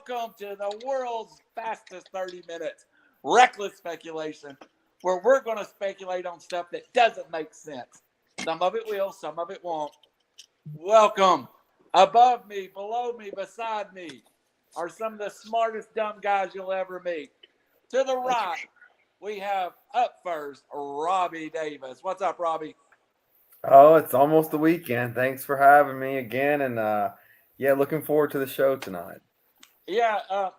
welcome to the world's fastest 30 minutes. Reckless speculation, where we're going to speculate on stuff that doesn't make sense. Some of it will, some of it won't. Welcome. Above me, below me, beside me are some of the smartest dumb guys you'll ever meet. To the right, we have up first, Robbie Davis. What's up, Robbie? Oh, it's almost the weekend. Thanks for having me again. And looking forward to the show tonight. Yeah,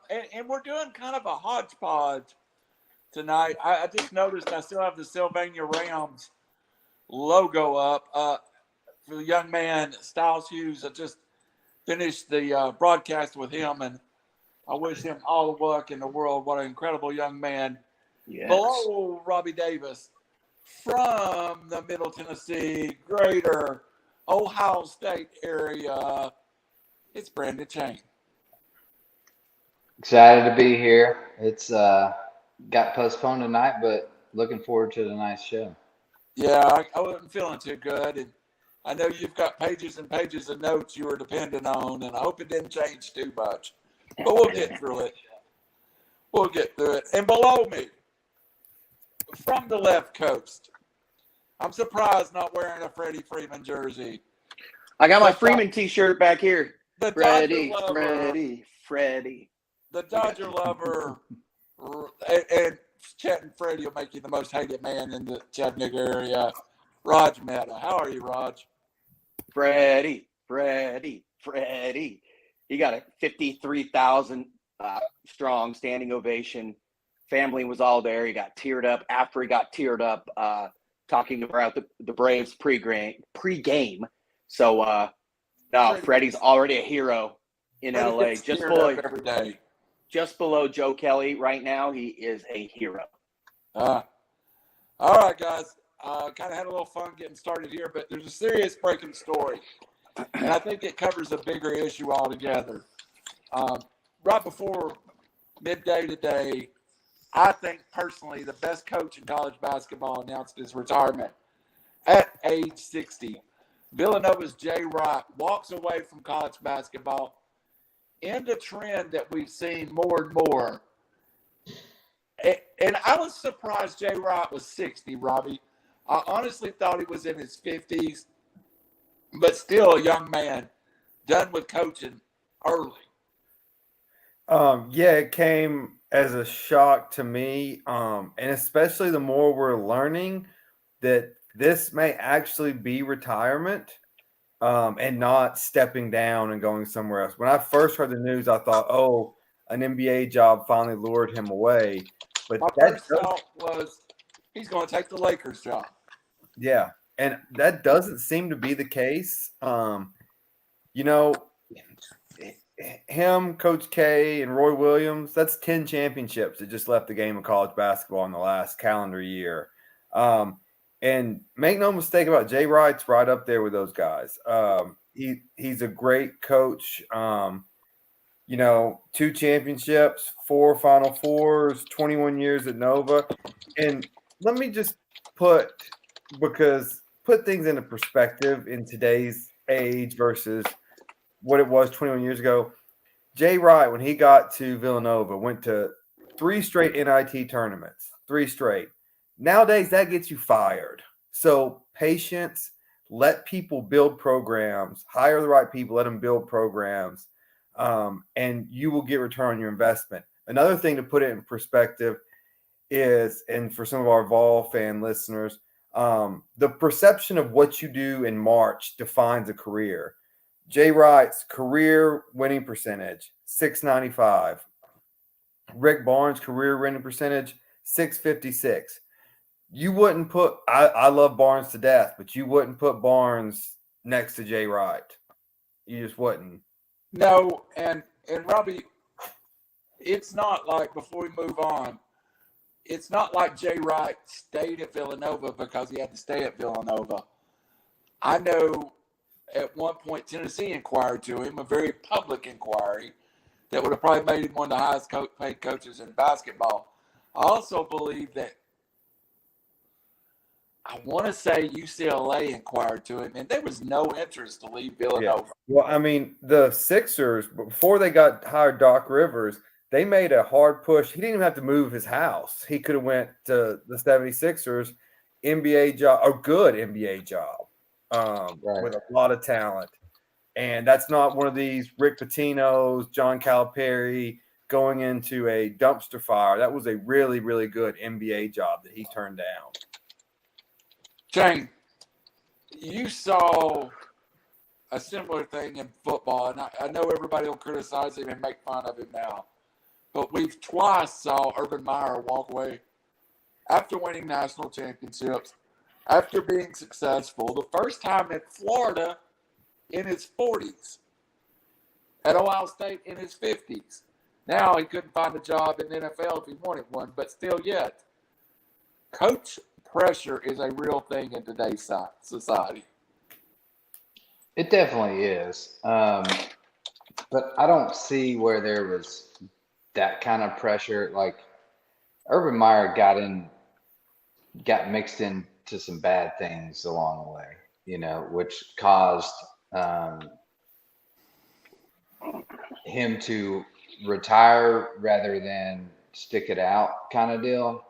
and we're doing kind of a hodgepodge tonight. I just noticed I still have the Sylvania Rams logo up for the young man, Styles Hughes. I just finished the broadcast with him, and I wish him all the luck in the world. What an incredible young man. Yes. Below Robbie Davis, from the Middle Tennessee, greater Ohio State area, it's Brandon Chain. Excited to be here. It's got postponed tonight, but looking forward to tonight's show. Yeah, I wasn't feeling too good, and I know you've got pages and pages of notes you were dependent on, and I hope it didn't change too much. But we'll get through it. We'll get through it. And below me, from the left coast, I'm surprised not wearing a Freddie Freeman jersey. I got my Freeman T-shirt back here. The Freddie. The Dodger lover, and Chet and Freddie will make you the most hated man in the Chattanooga area. Raj Mehta. How are you, Raj? Freddie. He got a 53,000 strong standing ovation. Family was all there. He got teared up after he got teared up talking about the Braves pregame. So, Freddie's already a hero in LA. Just below Joe Kelly right now. He is a hero. All right, guys. Kind of had a little fun getting started here, but there's a serious breaking story, and I think it covers a bigger issue altogether. Right before midday today, I think personally the best coach in college basketball announced his retirement at age 60. Villanova's Jay Wright walks away from college basketball in the trend that we've seen more and more. And I was surprised Jay Wright was 60, Robbie. I honestly thought he was in his 50s, but still a young man, done with coaching early. It came as a shock to me, and especially the more we're learning that this may actually be retirement and not stepping down and going somewhere else. When I first heard the news, I thought, an NBA job finally lured him away. But my first thought was he's going to take the Lakers job. Yeah, and that doesn't seem to be the case. Him, Coach K, and Roy Williams, that's 10 championships that just left the game of college basketball in the last calendar year. And make no mistake about it, Jay Wright's right up there with those guys. He's a great coach. 2 championships, 4 Final Fours, 21 years at Nova. And let me just put things into perspective in today's age versus what it was 21 years ago. Jay Wright, when he got to Villanova, went to 3 straight NIT tournaments, 3 straight. Nowadays, that gets you fired. So patience, let people build programs, hire the right people, let them build programs, and you will get return on your investment. Another thing to put it in perspective is, and for some of our Vol fan listeners, the perception of what you do in March defines a career. Jay Wright's career winning percentage, 695. Rick Barnes' career winning percentage, 656. You wouldn't put – I love Barnes to death, but you wouldn't put Barnes next to Jay Wright. You just wouldn't. No, and Robbie, it's not like, before we move on, it's not like Jay Wright stayed at Villanova because he had to stay at Villanova. I know at one point Tennessee inquired to him, a very public inquiry that would have probably made him one of the highest paid coaches in basketball. I also believe that I want to say UCLA inquired to him, and there was no interest to leave Yeah. Villanova. Well, I mean, the Sixers, before they got hired Doc Rivers, they made a hard push. He didn't even have to move his house. He could have went to the 76ers, NBA job, a good NBA job, with a lot of talent. And that's not one of these Rick Pitino's, John Calipari going into a dumpster fire. That was a really, really good NBA job that he turned down. Chain, you saw a similar thing in football, and I know everybody will criticize him and make fun of him now, but we've twice saw Urban Meyer walk away after winning national championships, after being successful. The first time in Florida in his 40s, at Ohio State in his 50s. Now he couldn't find a job in the NFL if he wanted one, but still yet. Coach pressure is a real thing in today's society. It definitely is. But I don't see where there was that kind of pressure. Like Urban Meyer got mixed into some bad things along the way, which caused him to retire rather than stick it out kind of deal,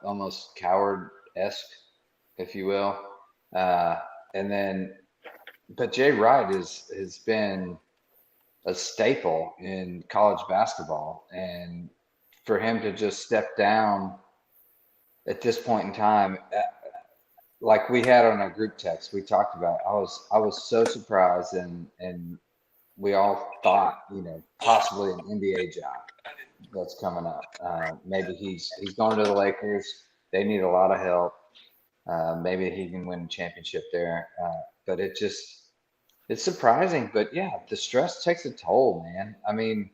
almost coward-esque, if you will. But Jay Wright has been a staple in college basketball, and for him to just step down at this point in time, like we had on our group text, we talked about, I was so surprised, and we all thought, possibly an NBA job that's coming up. Maybe he's going to the Lakers. They need a lot of help. Maybe he can win a championship there. But it's surprising. But yeah, the stress takes a toll, man. I mean,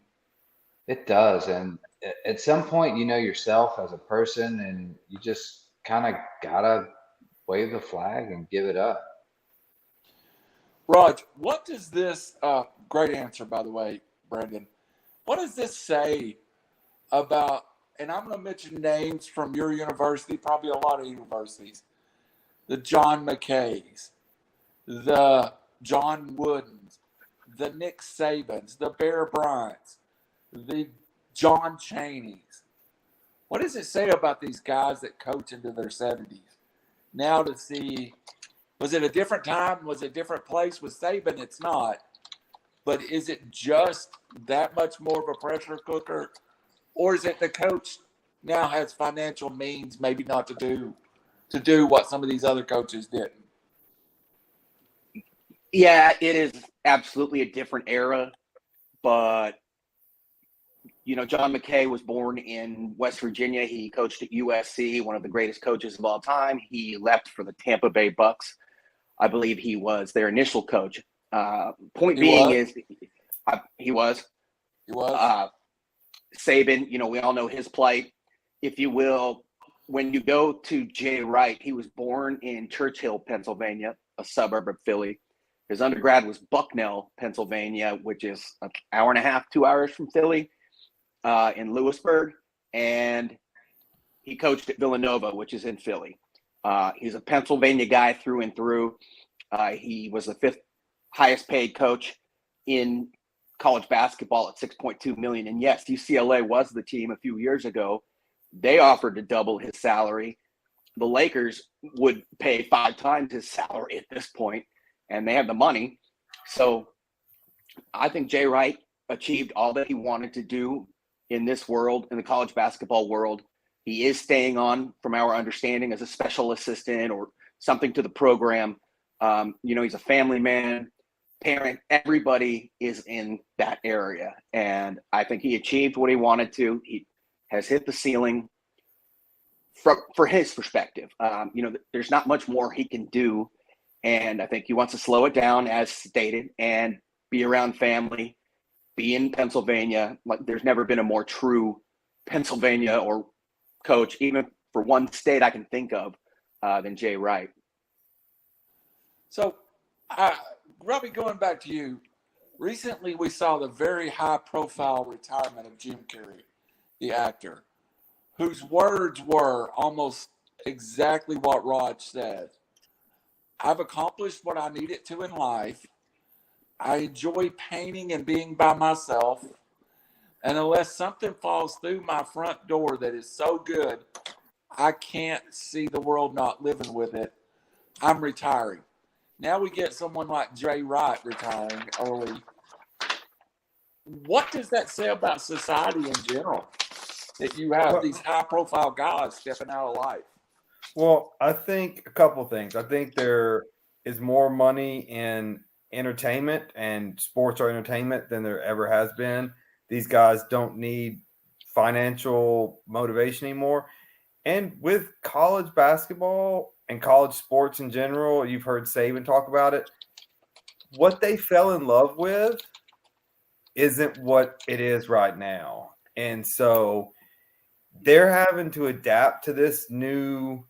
it does. And at some point, you know yourself as a person, and you just kind of gotta wave the flag and give it up. Raj, what does this great answer, by the way, Brandon? What does this say about, and I'm going to mention names from your university, probably a lot of universities, the John McKays, the John Woodens, the Nick Sabans, the Bear Bryants, the John Cheneys. What does it say about these guys that coach into their 70s? Now to see, was it a different time? Was it a different place? With Saban, it's not. But is it just that much more of a pressure cooker? Or is it the coach now has financial means maybe not to do what some of these other coaches didn't? Yeah, it is absolutely a different era. But, John McKay was born in West Virginia. He coached at USC, one of the greatest coaches of all time. He left for the Tampa Bay Bucks. I believe he was their initial coach. He was. Saban, we all know his plight, if you will. When you go to Jay Wright, he was born in Churchill, Pennsylvania, a suburb of Philly. His undergrad was Bucknell, Pennsylvania, which is an hour and a half, 2 hours from Philly, in Lewisburg. And he coached at Villanova, which is in Philly. He's a Pennsylvania guy through and through. He was the fifth highest paid coach in college basketball at $6.2 million. And yes, UCLA was the team a few years ago. They offered to double his salary. The Lakers would pay 5 times his salary at this point, and they have the money. So I think Jay Wright achieved all that he wanted to do in this world, in the college basketball world. He is staying on, from our understanding, as a special assistant or something to the program. He's a family man, parent. Everybody is in that area. And I think he achieved what he wanted to. He has hit the ceiling for his perspective. There's not much more he can do. And I think he wants to slow it down, as stated, and be around family, be in Pennsylvania. Like, there's never been a more true Pennsylvania or coach, even for one state I can think of, than Jay Wright. So, Robbie, going back to you, recently we saw the very high-profile retirement of Jim Carrey, the actor, whose words were almost exactly what Raj said. I've accomplished what I needed to in life. I enjoy painting and being by myself. And unless something falls through my front door that is so good, I can't see the world not living with it, I'm retiring. Now we get someone like Jay Wright retiring early. What does that say about society in general? That you have these high profile guys stepping out of life. Well, I think a couple things. I think there is more money in entertainment, and sports are entertainment, than there ever has been. These guys don't need financial motivation anymore. And with college basketball and college sports in general, you've heard Saban talk about it. What they fell in love with isn't what it is right now. And so they're having to adapt to this new,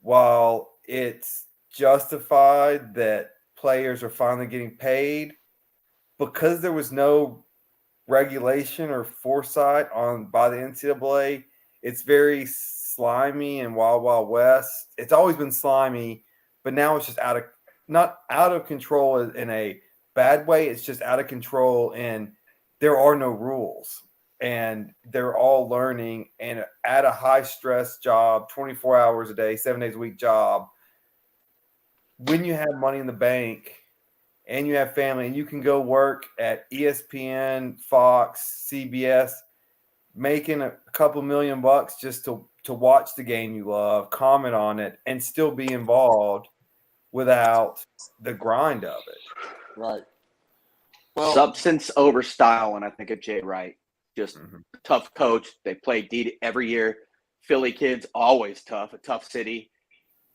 while it's justified that players are finally getting paid, because there was no regulation or foresight by the NCAA. It's very slimy and wild, wild west. It's always been slimy, but now it's just not out of control in a bad way. It's just out of control, and there are no rules, and they're all learning, and at a high stress job, 24 hours a day, 7 days a week job. When you have money in the bank and you have family, and you can go work at ESPN, Fox, CBS, making a couple $1,000,000 just to watch the game you love, comment on it, and still be involved without the grind of it. Right. Well, substance over style, and I think of Jay Wright. Just tough coach. They play D every year. Philly kids, always tough, a tough city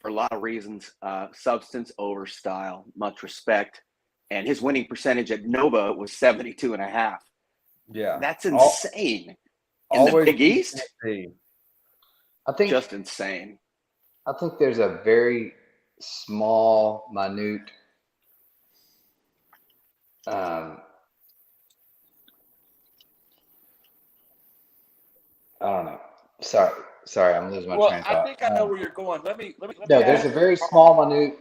for a lot of reasons. Substance over style, much respect. And his winning percentage at Nova was 72.5. Yeah. That's insane. In the Big East? I think just insane. I think there's a very small, minute I don't know. Sorry, I'm losing my train of thought. I think I know where you're going. Let me there's a very small, minute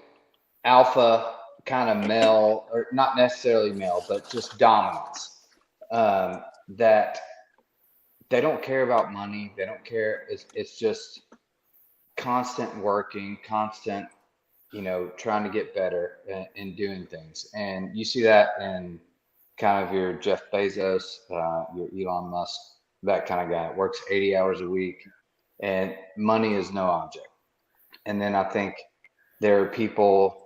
alpha kind of male, or not necessarily male, but just dominance. That they don't care about money. They don't care. It's just constant working, constant, trying to get better and doing things. And you see that in kind of your Jeff Bezos, your Elon Musk, that kind of guy. Works 80 hours a week, and money is no object. And then I think there are people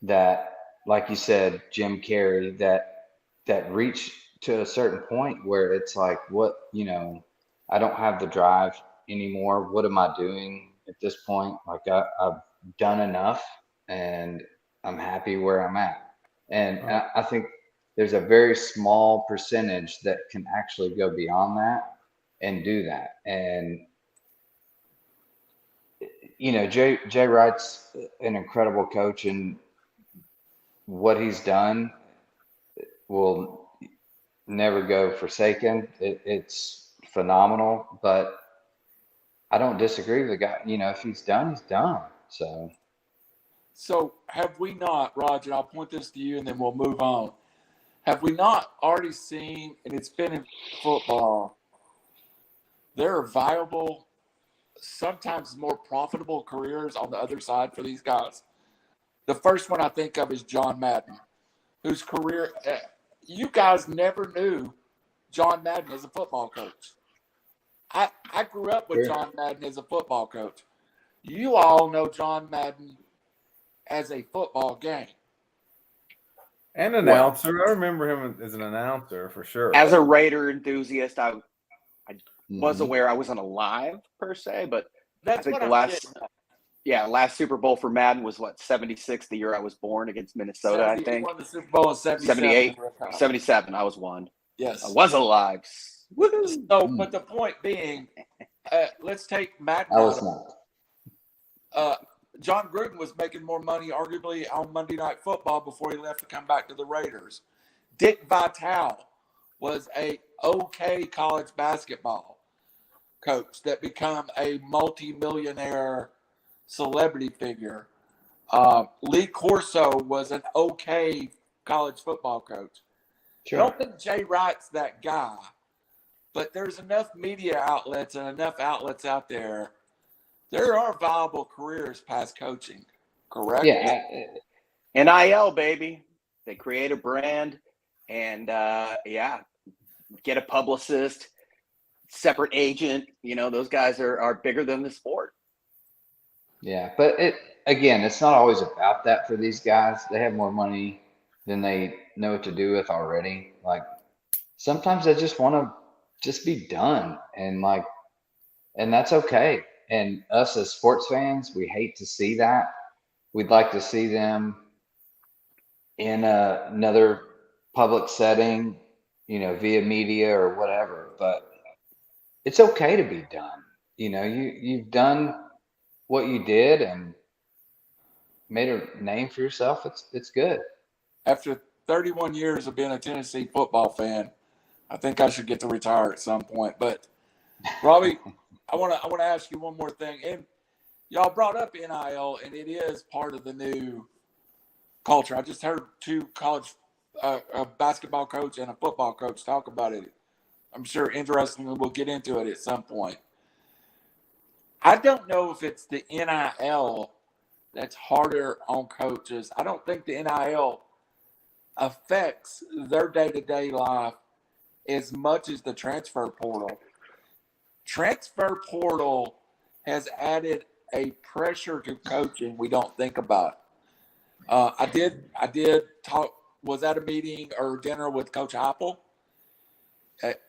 that, like you said, Jim Carrey, that reach to a certain point where it's like, I don't have the drive anymore. What am I doing at this point? Like I've done enough, and I'm happy where I'm at. And I think there's a very small percentage that can actually go beyond that and do that. And Jay Wright's an incredible coach, and what he's done will never go forsaken. It's phenomenal, but I don't disagree with the guy. If he's done, he's done. So have we not, Roger, I'll point this to you and then we'll move on. Have we not already seen, and it's been in football, there are viable, sometimes more profitable careers on the other side for these guys? The first one I think of is John Madden, whose career, you guys never knew John Madden as a football coach. I grew up with John Madden as a football coach. You all know John Madden as a football game. And announcer. I remember him as an announcer for sure. As a Raider enthusiast, I was aware. I wasn't alive per se, but that's I think the last Super Bowl for Madden was 76, the year I was born, against Minnesota, I think. Won the Super Bowl in 78, 77. I was one. Yes. I was alive. Woo-hoo. So, but the point being, let's take Madden. I was not. John Gruden was making more money, arguably, on Monday Night Football before he left to come back to the Raiders. Dick Vitale was a okay college basketball coach that become a multi-millionaire celebrity figure. Lee Corso was an okay college football coach. I don't think Jay Wright's that guy, but there's enough media outlets and enough outlets out there. There are viable careers past coaching, correct? Yeah. NIL, baby. They create a brand and, get a publicist, separate agent. Those guys are bigger than the sport. Yeah, but it's not always about that for these guys. They have more money than they know what to do with already. Like sometimes they just want to just be done and that's okay. And us as sports fans, we hate to see that. We'd like to see them in another public setting, via media or whatever, but it's okay to be done. You've done what you did and made a name for yourself. It's good. After 31 years of being a Tennessee football fan, I think I should get to retire at some point. But Robbie, I want to ask you one more thing. And y'all brought up NIL, and it is part of the new culture. I just heard two college a basketball coach and a football coach talk about it. I'm sure interestingly we'll get into it at some point. I don't know if it's the NIL that's harder on coaches. I don't think the NIL affects their day-to-day life as much as the transfer portal. Transfer portal has added a pressure to coaching we don't think about. I did talk, was at a meeting or dinner with Coach Heupel,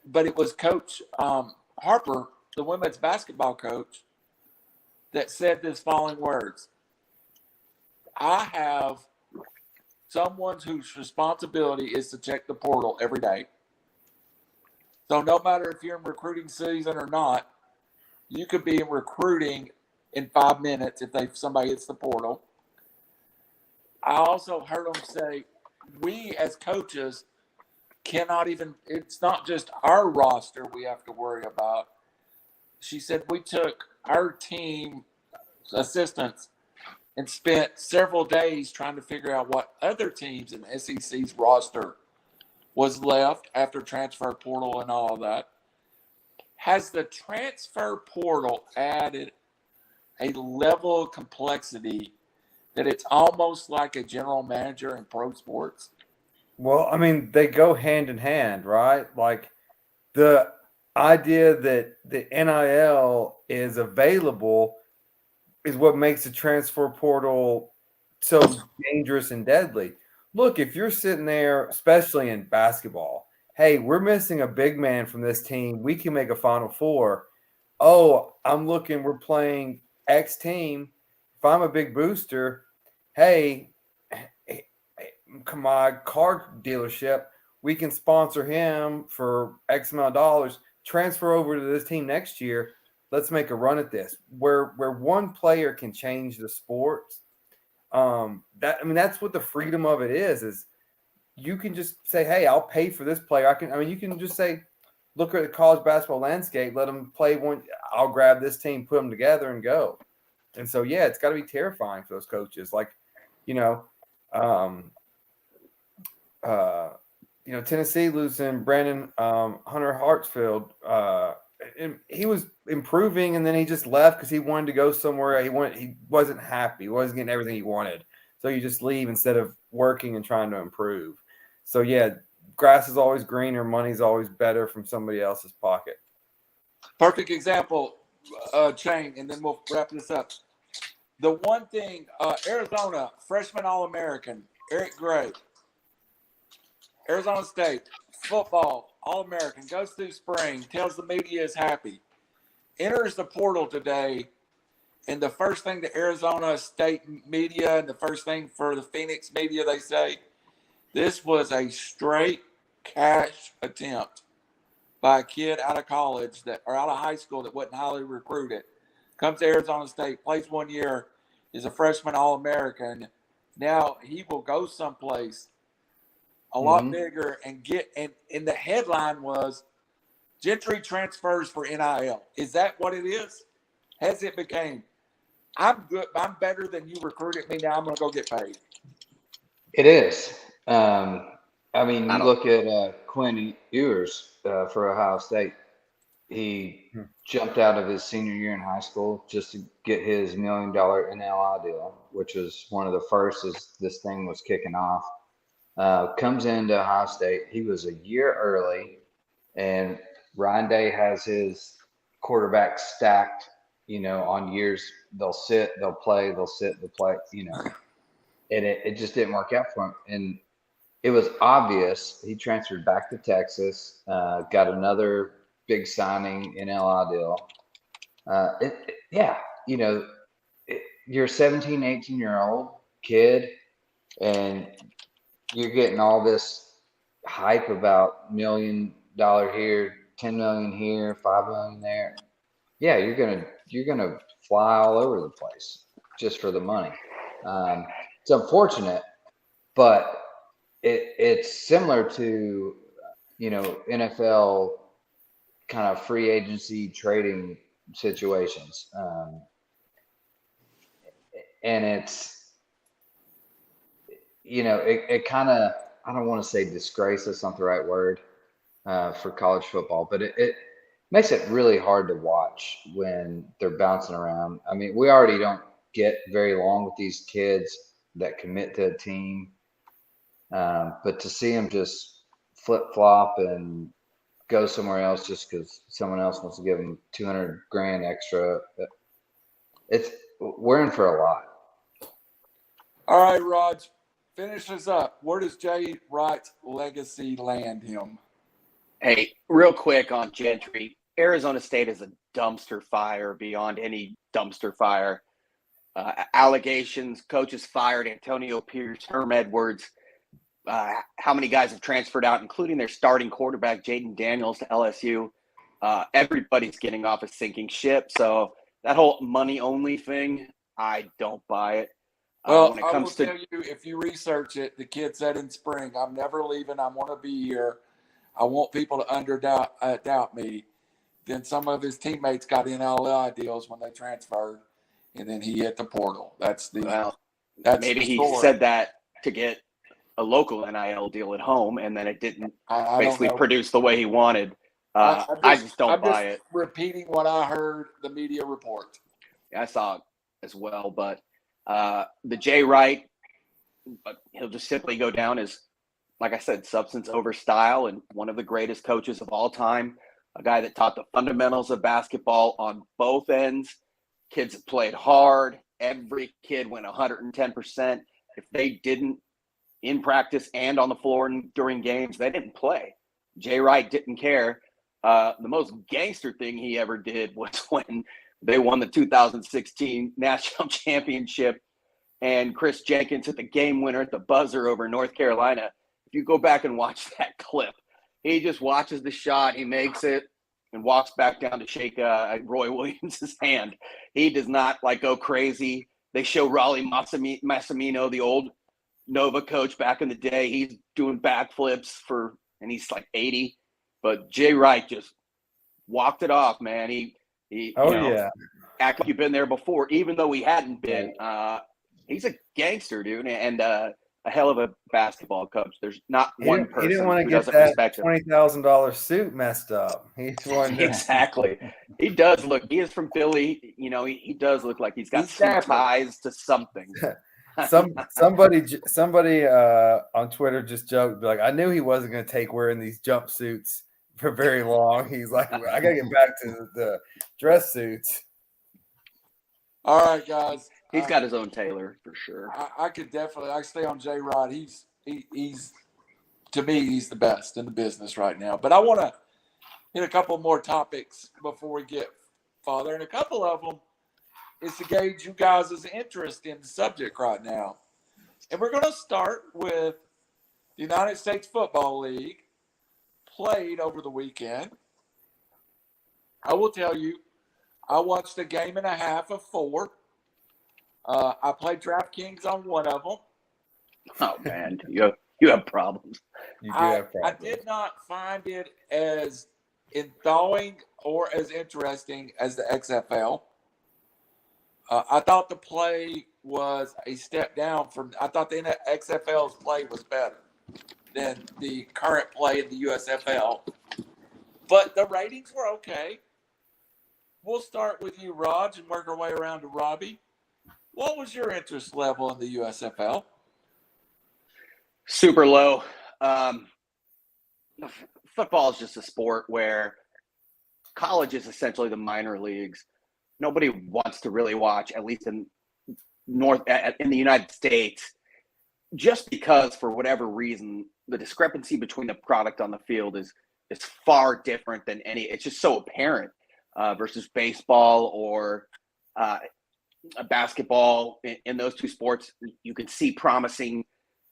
but it was Coach Harper, the women's basketball coach, that said this following words. I have someone whose responsibility is to check the portal every day. So no matter if you're in recruiting season or not, you could be in recruiting in 5 minutes if somebody hits the portal. I also heard them say, we as coaches cannot even, it's not just our roster we have to worry about. She said, we took our team assistants and spent several days trying to figure out what other teams in the SEC's roster was left after transfer portal and all of that. Has the transfer portal added a level of complexity that it's almost like a general manager in pro sports? Well, I mean, they go hand in hand, right? Like the idea that the NIL is available is what makes the transfer portal so dangerous and deadly. Look, if you're sitting there, especially in basketball, hey, we're missing a big man from this team. We can make a Final Four. Oh, we're playing X team. If I'm a big booster, hey, come on, car dealership, we can sponsor him for X amount of dollars. Transfer over to this team next year. Let's make a run at this. Where one player can change the sports. That's what the freedom of it is you can just say, hey, I'll pay for this player. You can just say, look at the college basketball landscape, let them play one. I'll grab this team, put them together and go. And so, yeah, it's got to be terrifying for those coaches. Like, Tennessee losing Brandon Hunter Hartsfield. And he was improving, and then he just left because he wanted to go somewhere. He wasn't happy. He wasn't getting everything he wanted. So you just leave instead of working and trying to improve. So, yeah, grass is always greener. Money's always better from somebody else's pocket. Perfect example, Chain, and then we'll wrap this up. The one thing, Arizona, freshman All-American, Eric Gray, Arizona State, football, All-American, goes through spring, tells the media is happy, enters the portal today, and the first thing the Arizona State media and the first thing for the Phoenix media, they say, this was a straight cash attempt by a kid out of college or out of high school that wasn't highly recruited. Comes to Arizona State, plays 1 year, is a freshman All-American. Now he will go someplace a lot bigger and the headline was Gentry transfers for NIL. Is that what it is? Has it became, I'm good, I'm better than you recruited me, now I'm going to go get paid? It is. I mean, you don't- look at Quinn Ewers for Ohio State. He jumped out of his senior year in high school just to get his $1 million NIL deal, which was one of the first as this thing was kicking off. Comes into Ohio State. He was a year early, and Ryan Day has his quarterback stacked, on years. They'll sit, they'll play, they'll sit, they'll play, and it just didn't work out for him. And it was obvious. He transferred back to Texas, got another big signing NIL deal. You're a 17, 18-year-old kid, and you're getting all this hype about $1 million here, $10 million here, $5 million there. Yeah, you're gonna fly all over the place just for the money. It's unfortunate, but it's similar to NFL kind of free agency trading situations, and it's it kind of, I don't want to say disgrace, that's not the right word for college football, but it makes it really hard to watch when they're bouncing around. I mean, we already don't get very long with these kids that commit to a team. But to see them just flip-flop and go somewhere else just because someone else wants to give them $200,000 extra, we're in for a lot. All right, Raj, finish us up. Where does Jay Wright's legacy land him? Hey, real quick on Gentry. Arizona State is a dumpster fire beyond any dumpster fire. Allegations, coaches fired, Antonio Pierce, Herm Edwards. How many guys have transferred out, including their starting quarterback, Jaden Daniels, to LSU. Everybody's getting off a sinking ship. So that whole money-only thing, I don't buy it. Well, when it I will comes to tell you, if you research it, the kid said in spring, I'm never leaving. I want to be here. I want people to doubt me. Then some of his teammates got NIL deals when they transferred, and then he hit the portal. That's maybe he said that to get a local NIL deal at home, and then it didn't basically produce the way he wanted. I just don't buy it. Repeating what I heard the media report. I saw it as well, but the Jay Wright, he'll just simply go down as, like I said, substance over style, and one of the greatest coaches of all time, a guy that taught the fundamentals of basketball on both ends. Kids that played hard. Every kid went 110%. If they didn't, in practice and on the floor and during games, they didn't play. Jay Wright didn't care. The most gangster thing he ever did was when they won the 2016 national championship and Chris Jenkins hit the game winner at the buzzer over North Carolina. If you go back and watch that clip, he just watches the shot, he makes it, and walks back down to shake Roy Williams' hand. He does not go crazy. They show Raleigh Massimino, the old Nova coach back in the day. He's doing backflips and he's like 80. But Jay Wright just walked it off, man. He act like you've been there before, even though he hadn't been. He's a gangster, dude, and a hell of a basketball coach. There's not one person he didn't want to who get doesn't that respect him. $20,000 suit messed up. Exactly. He does look. He is from Philly. He does look like he's got some ties to something. Somebody on Twitter just joked, like, I knew he wasn't going to take wearing these jumpsuits for very long. He's like, I got to get back to the dress suits. All right, guys. He's got his own tailor for sure. I could definitely. I stay on Jay Wright. He's to me, he's the best in the business right now. But I want to hit a couple more topics before we get farther, and a couple of them is to gauge you guys' interest in the subject right now. And we're going to start with the United States Football League played over the weekend. I will tell you, I watched a game and a half of 4. I played DraftKings on one of them. Oh, man, you have problems. You do have problems. I did not find it as enthralling or as interesting as the XFL. I thought the play was a step down from. I thought the XFL's play was better than the current play in the USFL, but the ratings were okay. We'll start with you, Raj, and work our way around to Robbie. What was your interest level in the USFL? Super low. Football is just a sport where college is essentially the minor leagues. Nobody wants to really watch, at least in the United States, just because for whatever reason the discrepancy between the product on the field is far different than any. It's just so apparent versus baseball or basketball. In those two sports, you can see promising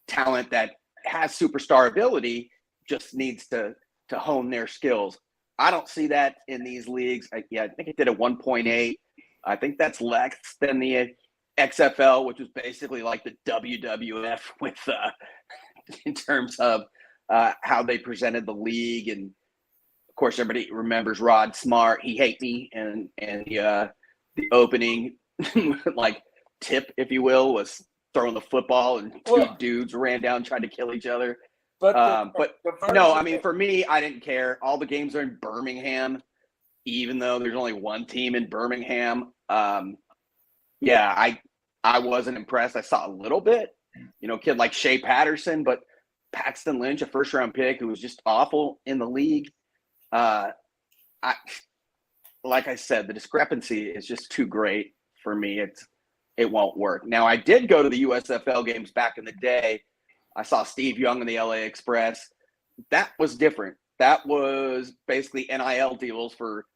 talent that has superstar ability, just needs to hone their skills. I don't see that in these leagues. I think it did a 1.8. I think that's less than the XFL, which was basically like the WWF with in terms of how they presented the league. And of course, everybody remembers Rod Smart. He hate me, and the opening like tip, if you will, was throwing the football and two dudes ran down trying to kill each other. But no, I mean, for me, I didn't care. All the games are in Birmingham, even though there's only one team in Birmingham. I wasn't impressed. I saw a little bit, kid like Shea Patterson, but Paxton Lynch, a first-round pick who was just awful in the league. Like I said, the discrepancy is just too great for me. It won't work. Now, I did go to the USFL games back in the day. I saw Steve Young in the LA Express. That was different. That was basically NIL deals for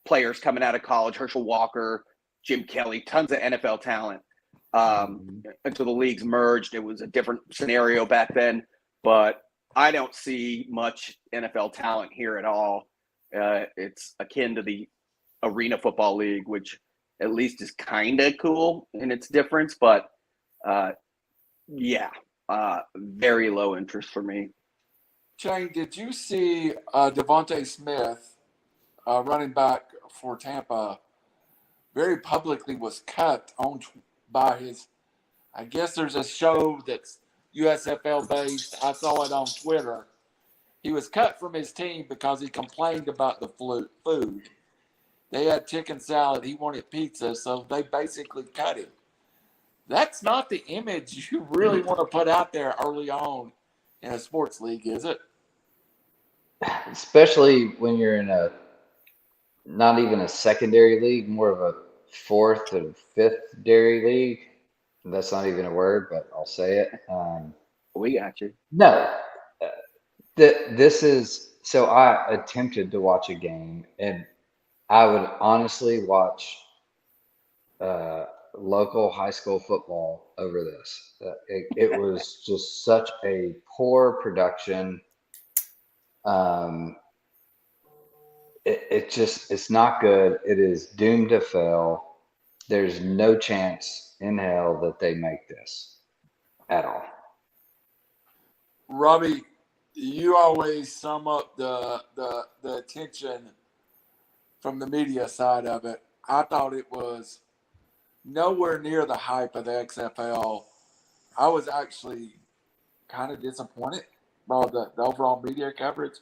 players coming out of college. Herschel Walker, Jim Kelly, tons of NFL talent. Until the leagues merged, it was a different scenario back then. But I don't see much NFL talent here at all. It's akin to the Arena Football League, which at least is kind of cool in its difference. But very low interest for me. Chain, did you see Devontae Smith, running back for Tampa, very publicly was cut by his, I guess there's a show that's USFL based. I saw it on Twitter. He was cut from his team because he complained about the food. They had chicken salad. He wanted pizza, so they basically cut him. That's not the image you really want to put out there early on in a sports league, is it? Especially when you're in not even a secondary league, more of a fourth and fifth dairy league. That's not even a word, but I'll say it. We got you. No, this is so. I attempted to watch a game, and I would honestly watch local high school football over this. It was just such a poor production. It's not good. It is doomed to fail. There's no chance in hell that they make this at all. Robbie, you always sum up the attention from the media side of it. I thought it was nowhere near the hype of the XFL. I was actually kind of disappointed by the overall media coverage.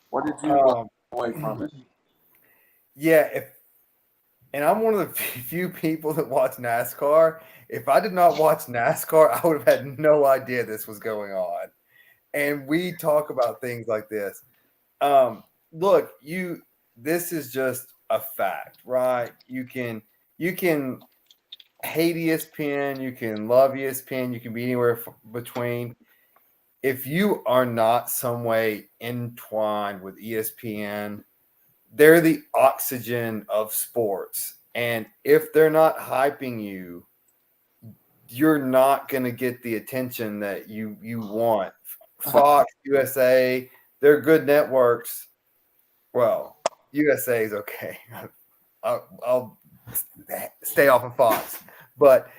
What did you walk away from it? Yeah, and I'm one of the few people that watch NASCAR. If I did not watch NASCAR, I would have had no idea this was going on. And we talk about things like this. Look, this is just a fact, right? You can hate ESPN, you can love ESPN, you can be anywhere between. If you are not some way entwined with ESPN, they're the oxygen of sports. And if they're not hyping you, you're not going to get the attention that you want. Fox, USA, they're good networks. Well, USA is okay. I'll stay off of Fox. But,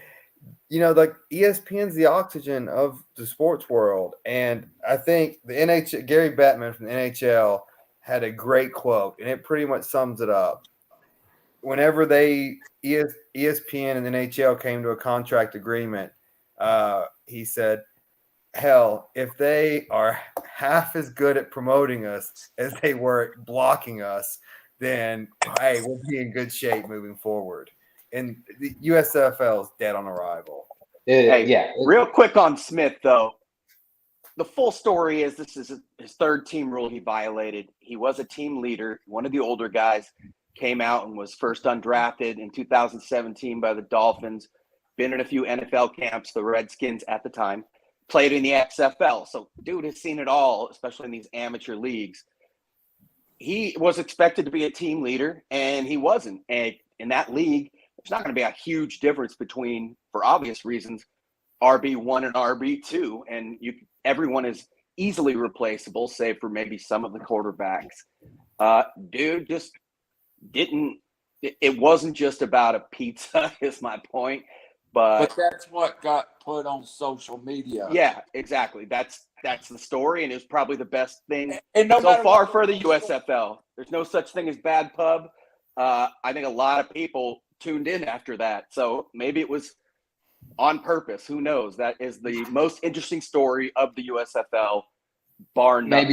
like ESPN's the oxygen of the sports world. And I think the NHL, Gary Bettman from the NHL, had a great quote, and it pretty much sums it up. Whenever ESPN and the NHL came to a contract agreement, he said, hell, if they are half as good at promoting us as they were at blocking us, then, hey, we'll be in good shape moving forward. And the USFL is dead on arrival. Real quick on Smith, though. The full story is this is his third team rule he violated. He was a team leader. One of the older guys came out and was first undrafted in 2017 by the Dolphins. Been in a few NFL camps, the Redskins at the time. Played in the XFL. So dude has seen it all, especially in these amateur leagues. He was expected to be a team leader, and he wasn't. And in that league, there's not going to be a huge difference between, for obvious reasons, RB1 and RB2. And everyone is easily replaceable, save for maybe some of the quarterbacks. Dude just didn't – it wasn't just about a pizza is my point. But that's what got put on social media. Yeah, exactly. That's the story, and it was probably the best thing so far for the USFL. There's no such thing as bad pub. I think a lot of people tuned in after that, so maybe it was on purpose. Who knows? That is the most interesting story of the USFL, bar none.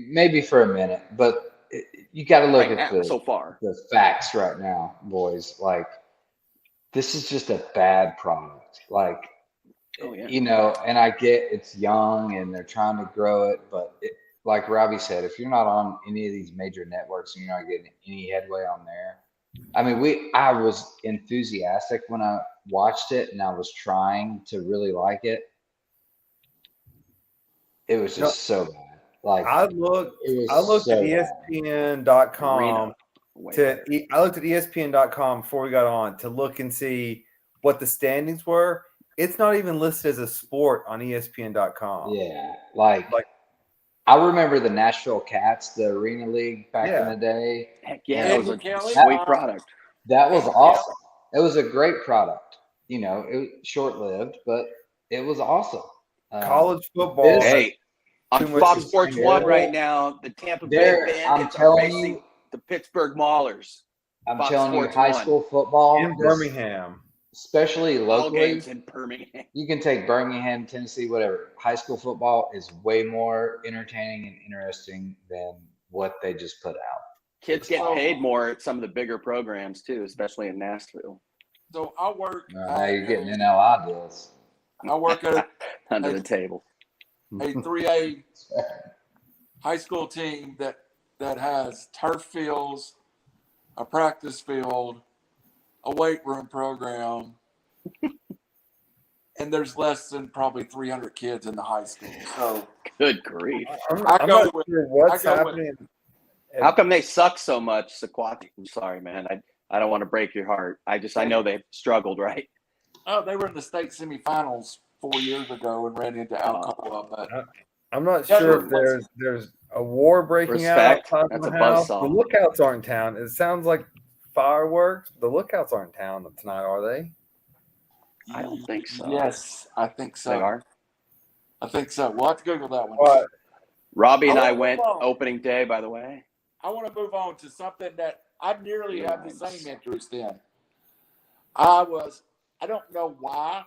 Maybe for a minute, but you got to look right at now, so far the facts right now, boys. Like, this is just a bad product. Like, you know, and I get it's young and they're trying to grow it, but like Robbie said, if you're not on any of these major networks and you're not getting any headway on there, I mean, I was enthusiastic when I watched it and I was trying to really like it. It was just so bad. Like, I looked at ESPN.com. I looked at ESPN.com before we got on to look and see what the standings were. It's not even listed as a sport on ESPN.com. Yeah, like I remember the Nashville Cats, the Arena League back in the day. Heck yeah, that was a sweet product. That was awesome. It was a great product. You know, it was short-lived, but it was awesome. College football. Hey, on Fox Sports 1 right now, the Tampa Bay Bandits are facing the Pittsburgh Maulers. I'm telling you, high school football in Birmingham, especially locally, all games in Birmingham. You can take Birmingham, Tennessee, whatever. High school football is way more entertaining and interesting than what they just put out. Kids get paid more at some of the bigger programs too, especially in Nashville. So I work. Now you're getting NLI deals. I work at under the table. A 3A high school team that has turf fields, a practice field, a weight room program, and there's less than probably 300 kids in the high school. So good grief! I'm not sure what's happening. How come they suck so much, Sequati? I'm sorry, man. I don't want to break your heart. I know they've struggled, right? Oh, they were in the state semifinals 4 years ago and ran into Alcoa. But I'm not sure if there's a war breaking out. That's a buzzsaw. The Lookouts aren't in town. It sounds like fireworks. The Lookouts aren't in town tonight, are they? I don't think so. Yes, I think so. They are. I think so. We'll have to Google that one. What? Robbie and I went opening day, by the way. I want to move on to something that I nearly have the same interest in. I don't know why,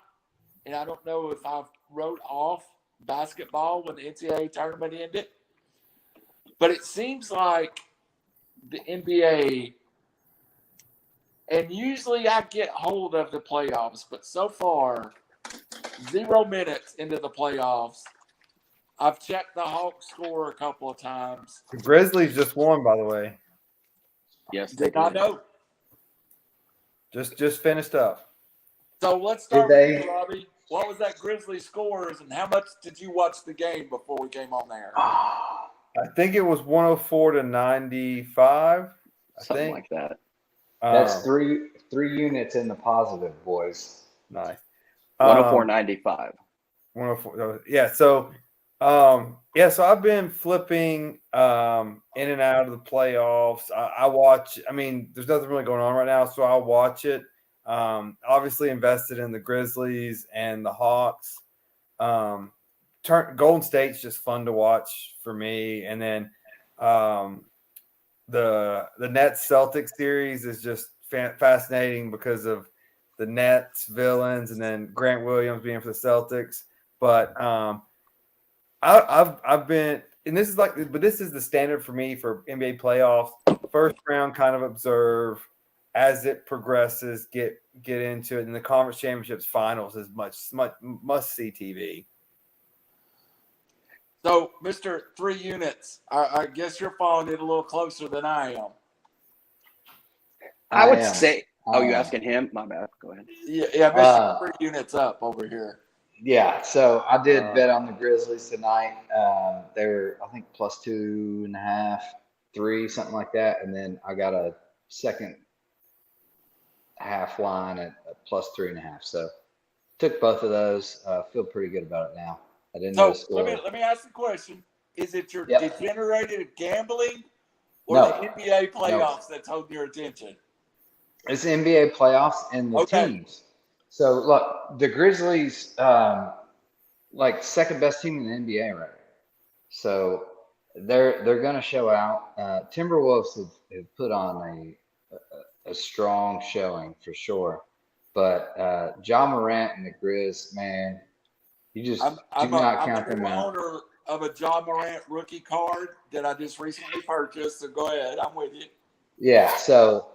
and I don't know if I wrote off basketball when the NCAA tournament ended, but it seems like the NBA, and usually I get hold of the playoffs, but so far, 0 minutes into the playoffs. I've checked the Hawks score a couple of times. The Grizzlies just won, by the way. Yes, Did I know? Just finished up. So let's start with you, Robbie. What was that Grizzlies scores, and how much did you watch the game before we came on there? I think it was 104-95. Something like that. That's three units in the positive, boys. Nice. 104.95. 104. Yeah. So, so I've been flipping in and out of the playoffs. I watch. I mean, there's nothing really going on right now, so I'll watch it. Obviously invested in the Grizzlies and the Hawks. Golden State's just fun to watch for me, and then the Nets Celtics series is just fascinating because of the Nets villains and then Grant Williams being for the Celtics. But I've been, and this is the standard for me for NBA playoffs. First round, kind of observe as it progresses, get into it, and the conference championships finals is much must see TV. So, Mr. 3 Units, I guess you're following it a little closer than I am. I would say. Oh, you asking him? My bad. Go ahead. Yeah, Mr. 3 Units up over here. Yeah, so I did bet on the Grizzlies tonight. They were, I think, plus 2.5, 3, something like that. And then I got a second half line at plus 3.5. So took both of those. Feel pretty good about it now. I didn't know the score. Let me ask the question. Is it your Yep. degenerated gambling or No. the NBA playoffs that's holding your attention? It's the NBA playoffs and the teams. So look, the Grizzlies, like second best team in the NBA right now. So they're going to show out. Timberwolves have put on a strong showing for sure. But Ja Morant and the Grizz, man, you just do not count them out. I'm the owner of a Ja Morant rookie card that I just recently purchased. So go ahead, I'm with you. Yeah. So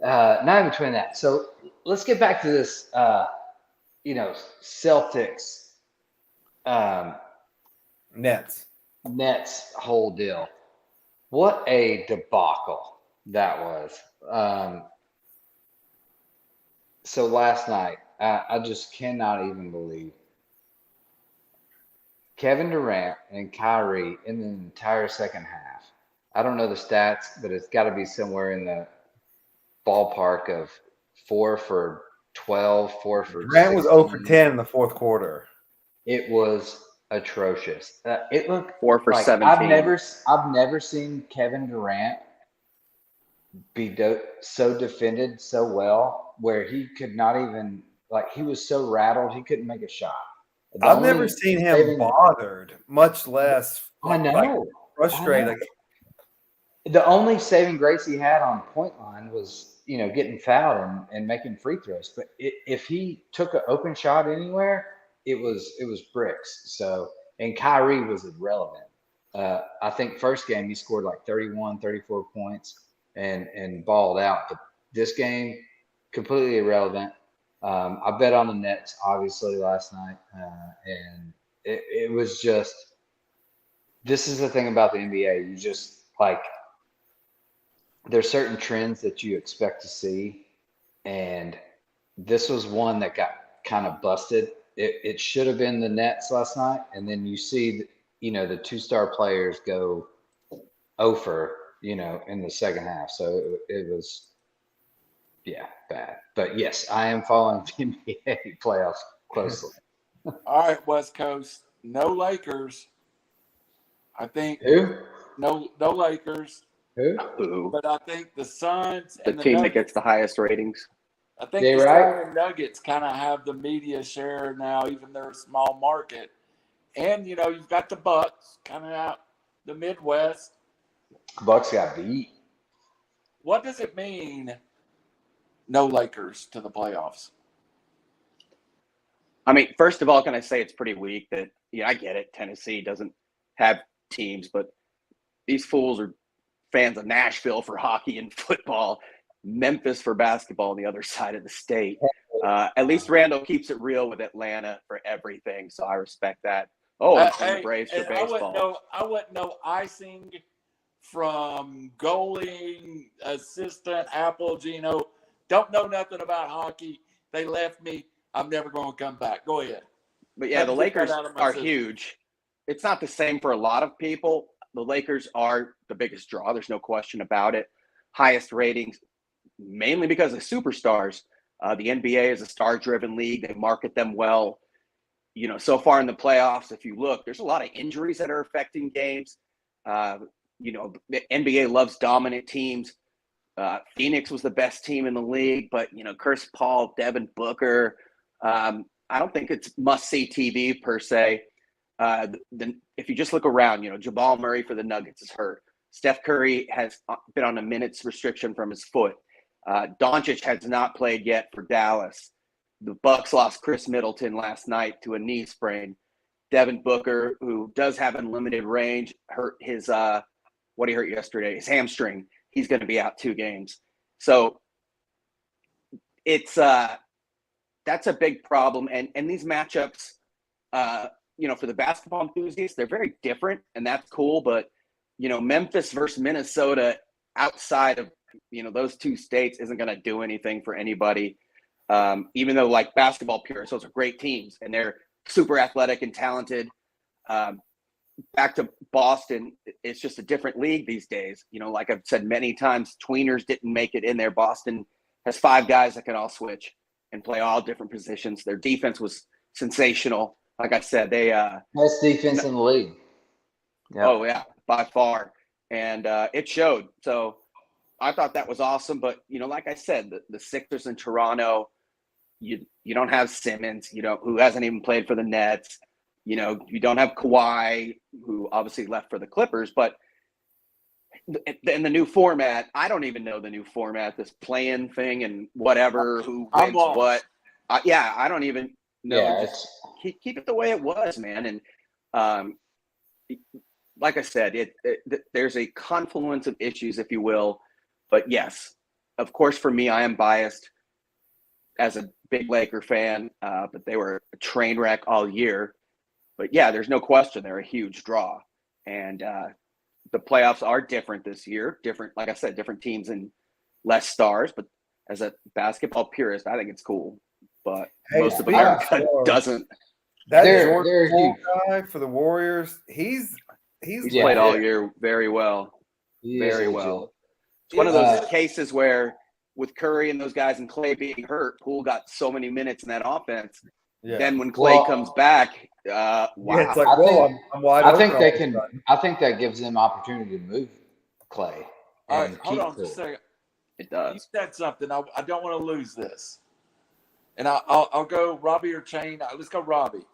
not in between that. So let's get back to this. Celtics, Nets whole deal. What a debacle that was. So last night, I just cannot even believe Kevin Durant and Kyrie in the entire second half. I don't know the stats, but it's got to be somewhere in the ballpark of 4 for 12, 4 for Durant was 16. 0 for 10 in the fourth quarter. It was atrocious. It looked 4 for like 17. I've never seen Kevin Durant be so defended so well, where he could not even, like, he was so rattled he couldn't make a shot. I've never seen him bothered, much less frustrated. The only saving grace he had on point line was, getting fouled and making free throws. But if he took an open shot anywhere, it was bricks. So, and Kyrie was irrelevant. I think first game he scored like 31, 34 points and balled out. But this game, completely irrelevant. I bet on the Nets, obviously, last night. And it was just, this is the thing about the NBA. You just, like, there's certain trends that you expect to see. And this was one that got kind of busted. It should have been the Nets last night. And then you see, the 2-star players go over, in the second half. So it was, bad. But yes, I am following the NBA playoffs closely. All right, West Coast, no Lakers. I think Who? No Lakers. Who? But I think the Suns The and team Nuggets, that gets the highest ratings. I think They the right? Suns and Nuggets kind of have the media share now, even they're a small market. And you've got the Bucks coming out the Midwest. Bucks got beat. What does it mean? No Lakers to the playoffs. I mean, first of all, can I say it's pretty weak that, I get it. Tennessee doesn't have teams, but these fools are fans of Nashville for hockey and football, Memphis for basketball on the other side of the state. At least Randall keeps it real with Atlanta for everything, so I respect that. Oh, and the Braves for baseball. I wouldn't know icing from goalie, assistant, Apple, Gino. Don't know nothing about hockey. They left me. I'm never going to come back. Go ahead. But yeah, the Lakers are huge. It's not the same for a lot of people. The Lakers are the biggest draw. There's no question about it. Highest ratings, mainly because of superstars. The NBA is a star-driven league. They market them well. So far in the playoffs, if you look, there's a lot of injuries that are affecting games. The NBA loves dominant teams. Phoenix was the best team in the league, but, Chris Paul, Devin Booker, I don't think it's must-see TV per se. If you just look around, Jamal Murray for the Nuggets is hurt. Steph Curry has been on a minutes restriction from his foot. Doncic has not played yet for Dallas. The Bucks lost Chris Middleton last night to a knee sprain. Devin Booker, who does have unlimited range, hurt his what he hurt yesterday, his hamstring. He's going to be out 2 games. So it's that's a big problem. And these matchups, for the basketball enthusiasts, they're very different, and that's cool. But Memphis versus Minnesota outside of those 2 states isn't going to do anything for anybody. Even though, like, basketball purists, those are great teams and they're super athletic and talented. Back to Boston, it's just a different league these days. Like I've said many times, tweeners didn't make it in there. Boston has 5 guys that can all switch and play all different positions. Their defense was sensational. Like I said, they best defense in the league. Yep. Oh yeah, by far, and it showed. So I thought that was awesome. But like I said, the Sixers in Toronto, you don't have Simmons, who hasn't even played for the Nets. You don't have Kawhi, who obviously left for the Clippers. But in the new format, I don't even know the new format, this play-in thing and whatever, who wins what. I don't even know. Yeah, just keep it the way it was, man. And like I said, there's a confluence of issues, if you will. But yes, of course, for me, I am biased as a big Laker fan, but they were a train wreck all year. But yeah, there's no question they're a huge draw. And the playoffs are different this year. Different, like I said, different teams and less stars. But as a basketball purist, I think it's cool. But most of America doesn't. That They're Jordan guy for the Warriors, he's played all year very well. Very well. It's one of those cases where with Curry and those guys and Clay being hurt, Poole got so many minutes in that offense. Yeah. Then when Clay comes back, wow. Yeah, it's like, I'm wide open. I think that gives them opportunity to move Clay. All right, hold on just a second. It does. You said something. I don't want to lose this. And I'll go Robbie or Chain. Let's go Robbie.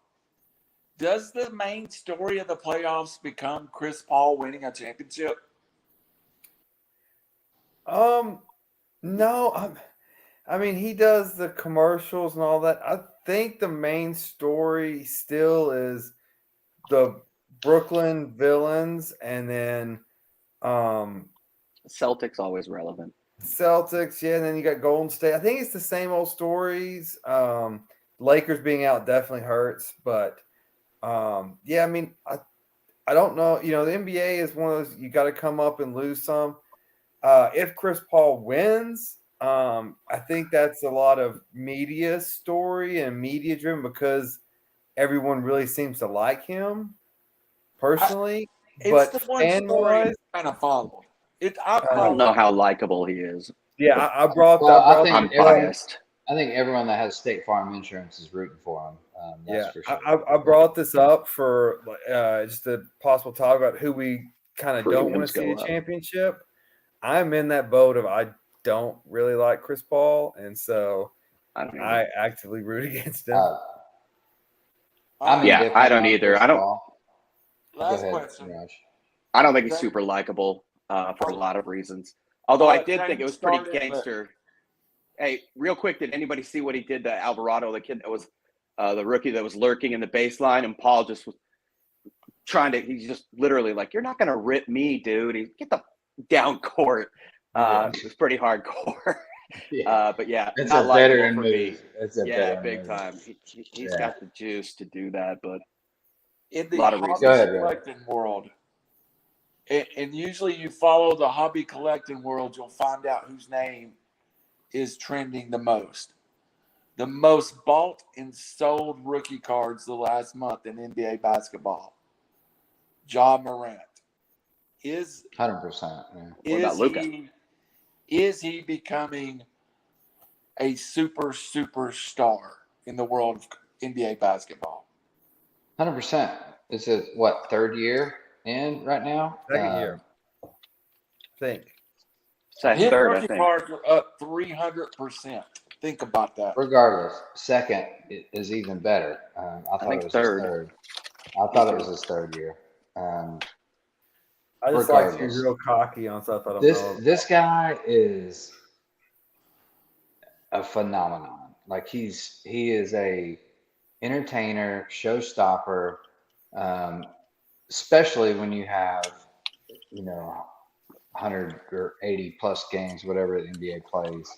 Does the main story of the playoffs become Chris Paul winning a championship? No. I mean, he does the commercials and all that. I think the main story still is the Brooklyn Villains, and then Celtics always relevant. Celtics, yeah, and then you got Golden State. I think it's the same old stories. Lakers being out definitely hurts, but yeah, I mean, I don't know. The NBA is one of those, you got to come up and lose some. If Chris Paul wins, I think that's a lot of media story and media driven because everyone really seems to like him personally. It's the one story kind of followed. I don't know how likable he is. Yeah, I'm biased. I think everyone that has State Farm insurance is rooting for him. That's for sure. I brought this up for just a possible talk about who we kind of don't want to see a championship. I'm in that boat of I don't really like Chris Paul, and so I actively root against him. I don't either. Last question. Raj. I don't think he's super likable for a lot of reasons. Although I did think it was pretty gangster. Hey, real quick, did anybody see what he did to Alvarado, the kid that was the rookie that was lurking in the baseline, and Paul just was he's just literally like, you're not going to rip me, dude. Get the down court. It was pretty hardcore. But yeah, it's a veteran move. Big time. He's got the juice to do that, but in the hobby collecting world, and usually you follow the hobby collecting world, you'll find out whose name is trending the most. The most bought and sold rookie cards the last month in NBA basketball. Ja Morant. Is 100%. Yeah. What about Luka? Is he becoming a superstar in the world of NBA basketball? 100%. It's third year in right now? Second year. I think. His rookie cards are up 300%. Think about that. Regardless, second is even better. I thought it was third. I thought it was his third year. I just like to be regardless. real cocky on stuff I don't This know. this guy is a phenomenon. Like he is a entertainer, showstopper, um, especially when you have 100 or 80 plus games, whatever the NBA plays.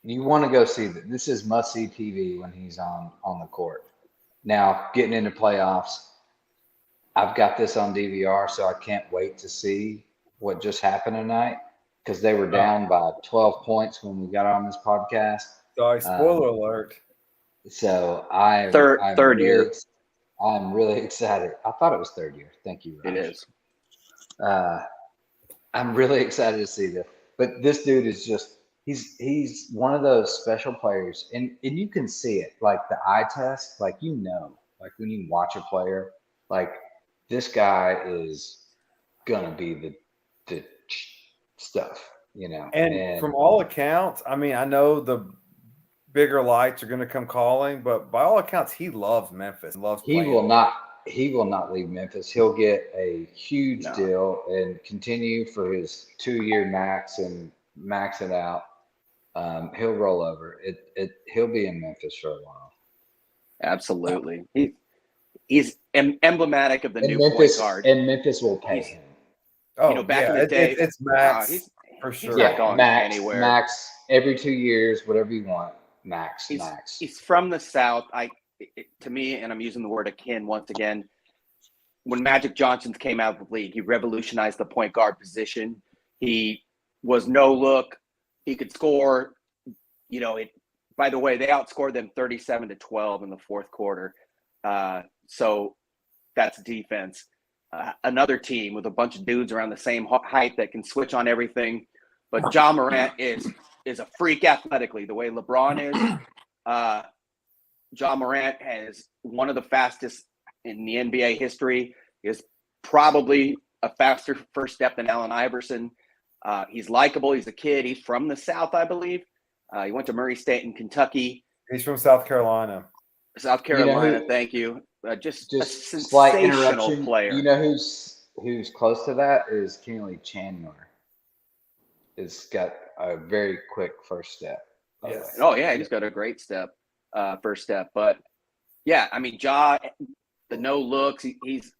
You want to go see that. This is must see TV when he's on the court. Now getting into playoffs, I've got this on DVR, so I can't wait to see what just happened tonight because they were down by 12 points when we got on this podcast. Sorry, spoiler alert. So I'm Third year. I'm really excited. I thought it was third year. Thank you, Raj. It is. I'm really excited to see this. But this dude is just he's one of those special players, and you can see it, like the eye test, like like when you watch a player, like this guy is gonna be the stuff, And from all accounts, I mean, I know the bigger lights are going to come calling, but by all accounts, he loves Memphis. He will not leave Memphis. He'll get a huge deal and continue for his 2-year max and max it out. He'll roll over. He'll be in Memphis for a while. Absolutely. He's emblematic of the new Memphis, point guard. and Memphis will pay him. Oh, back in the day, it's max for sure. He's not going anywhere. Max every 2 years, whatever you want. Max. He's from the South. To me, and I'm using the word akin once again, when Magic Johnson came out of the league, he revolutionized the point guard position. He was no look. He could score. By the way, they outscored them 37-12 in the fourth quarter. So that's defense. Another team with a bunch of dudes around the same height that can switch on everything. But Ja Morant is a freak athletically, the way LeBron is. Ja Morant has one of the fastest in the NBA history. He is probably a faster first step than Allen Iverson. He's likable. He's a kid. He's from the South, I believe. He went to Murray State in Kentucky. He's from South Carolina. Thank you. Just a slight sensational interruption. player. You know who's close to that is Kenley Chandler. Has got a very quick first step. Yes. Oh yeah, he's got a great first step. But yeah, I mean, Ja, the no looks, he's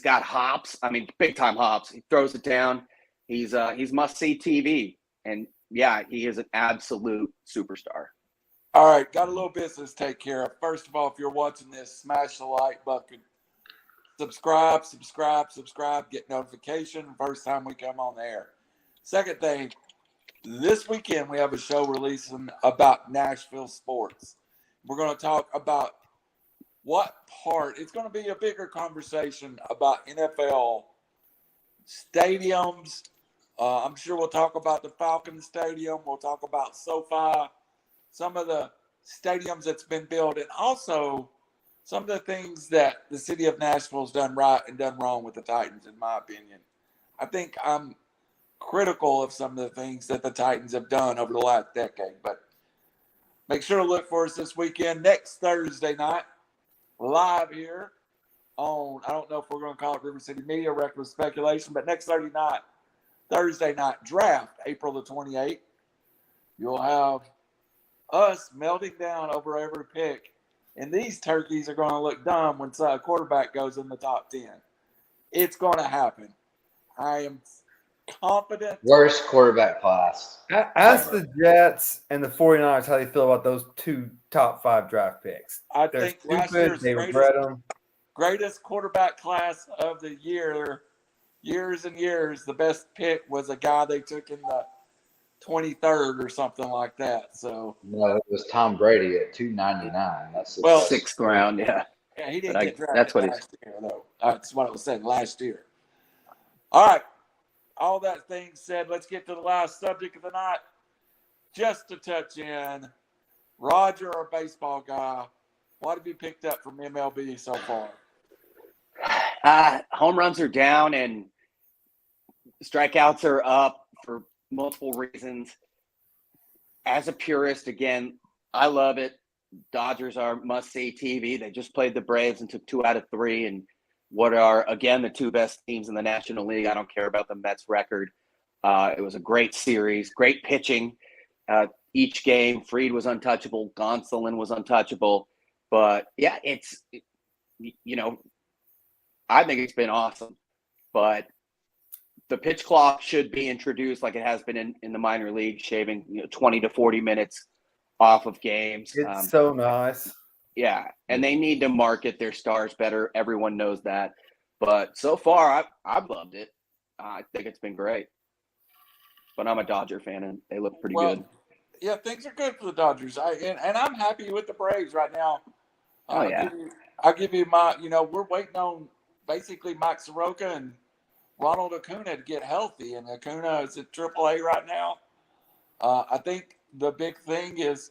got hops. I mean, big time hops. He throws it down. He's must see TV, and yeah, he is an absolute superstar. All right, got a little business to take care of. First of all, if you're watching this, smash the like button. Subscribe, get notification first time we come on the air. Second thing, this weekend we have a show releasing about Nashville sports. We're going to talk about what part, it's going to be a bigger conversation about NFL stadiums. I'm sure we'll talk about the Falcon Stadium. We'll talk about SoFi, some of the stadiums that's been built, and also some of the things that the city of Nashville's done right and done wrong with the Titans, in my opinion. I think I'm critical of some of the things that the Titans have done over the last decade, but make sure to look for us this weekend, next Thursday night, live here on, I don't know if we're going to call it River City Media, Reckless Speculation, but next Thursday night draft, April the 28th, you'll have us melting down over every pick. And these turkeys are going to look dumb when a quarterback goes in the top 10. It's going to happen. I am confident. Worst quarterback class. Ask the Jets and the 49ers how they feel about those 2 top 5 draft picks. I They're think last stupid. year's They regret them. Greatest quarterback class of the year, years and years. The best pick was a guy they took in the 23rd or something like that. So no, it was Tom Brady at 299. That's well, 6th round, yeah. Yeah, he didn't get drafted that's what last year, though. That's what I was saying last year. All right. All that thing said, let's get to the last subject of the night. Just to touch in, Roger, our baseball guy, what have you picked up from MLB so far? Home runs are down and strikeouts are up for multiple reasons. As a purist, again, I love it. Dodgers are must-see TV. They just played the Braves and took 2 out of 3, and what are, again, the two best teams in the National League. I don't care about the Mets record. It was a great series, great pitching. Each game, Fried was untouchable, Gonsolin was untouchable. But yeah, I think it's been awesome. But the pitch clock should be introduced like it has been in the minor league, shaving 20 to 40 minutes off of games. It's so nice. Yeah, and they need to market their stars better. Everyone knows that. But so far, I've loved it. I think it's been great. But I'm a Dodger fan, and they look pretty good. Yeah, things are good for the Dodgers. And I'm happy with the Braves right now. I'll give you my, we're waiting on basically Mike Soroka and Ronald Acuna to get healthy. And Acuna is at AAA right now. I think the big thing is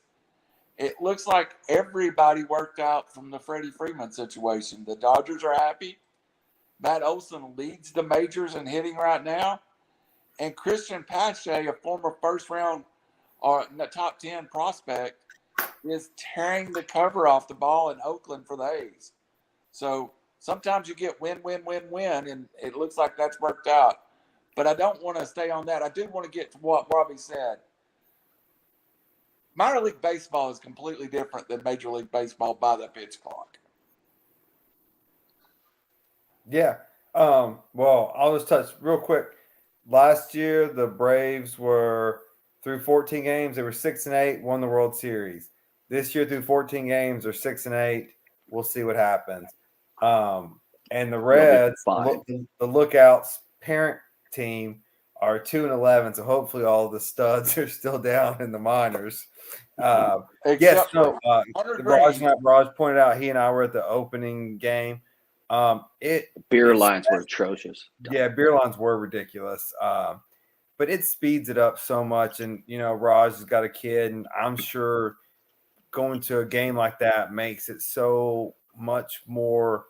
it looks like everybody worked out from the Freddie Freeman situation. The Dodgers are happy. Matt Olson leads the majors in hitting right now. And Christian Pache, a former first-round or top 10 prospect, is tearing the cover off the ball in Oakland for the A's. So sometimes you get win, and it looks like that's worked out. But I don't want to stay on that. I do want to get to what Robbie said. Minor league baseball is completely different than Major League Baseball by the pitch clock. Yeah. Well, I'll just touch real quick. Last year, the Braves were through 14 games. They were 6-8, won the World Series. This year, through 14 games, they're 6-8. We'll see what happens. And the Reds, the Lookouts parent team, are 2-11. So hopefully, all the studs are still down in the minors. Raj pointed out he and I were at the opening game. Beer lines were atrocious. Yeah, beer lines were ridiculous. But it speeds it up so much. And, Raj has got a kid, and I'm sure going to a game like that makes it so much more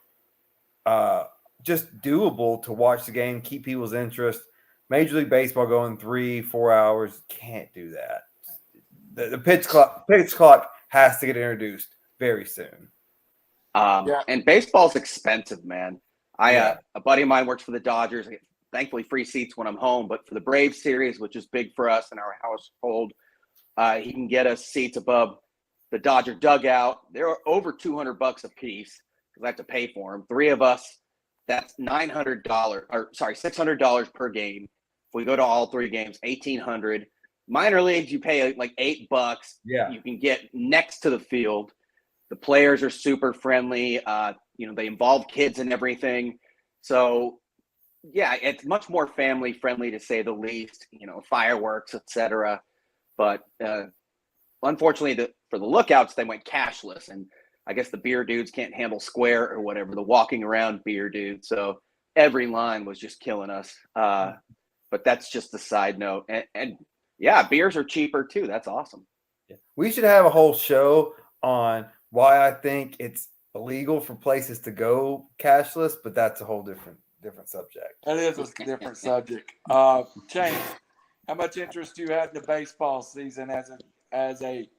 just doable to watch the game, keep people's interest. Major League Baseball going 3-4 hours, can't do that. The pitch clock has to get introduced very soon. And baseball's expensive, man. A buddy of mine works for the Dodgers. I get, thankfully, free seats when I'm home. But for the Braves series, which is big for us in our household, he can get us seats above the Dodger dugout. They're over $200 a piece because I have to pay for them. Three of us, that's $600 per game. If we go to all three games, $1,800. Minor leagues, you pay like $8. Yeah, you can get next to the field. The players are super friendly. They involve kids and everything. So, yeah, it's much more family friendly to say the least. Fireworks, etc. But unfortunately, for the Lookouts, they went cashless, and I guess the beer dudes can't handle square or whatever, the walking around beer dude. So every line was just killing us. But that's just a side note. And yeah, beers are cheaper too. That's awesome. We should have a whole show on why I think it's illegal for places to go cashless, but that's a whole different subject. That is a different subject. Chain, how much interest do you have in the baseball season as a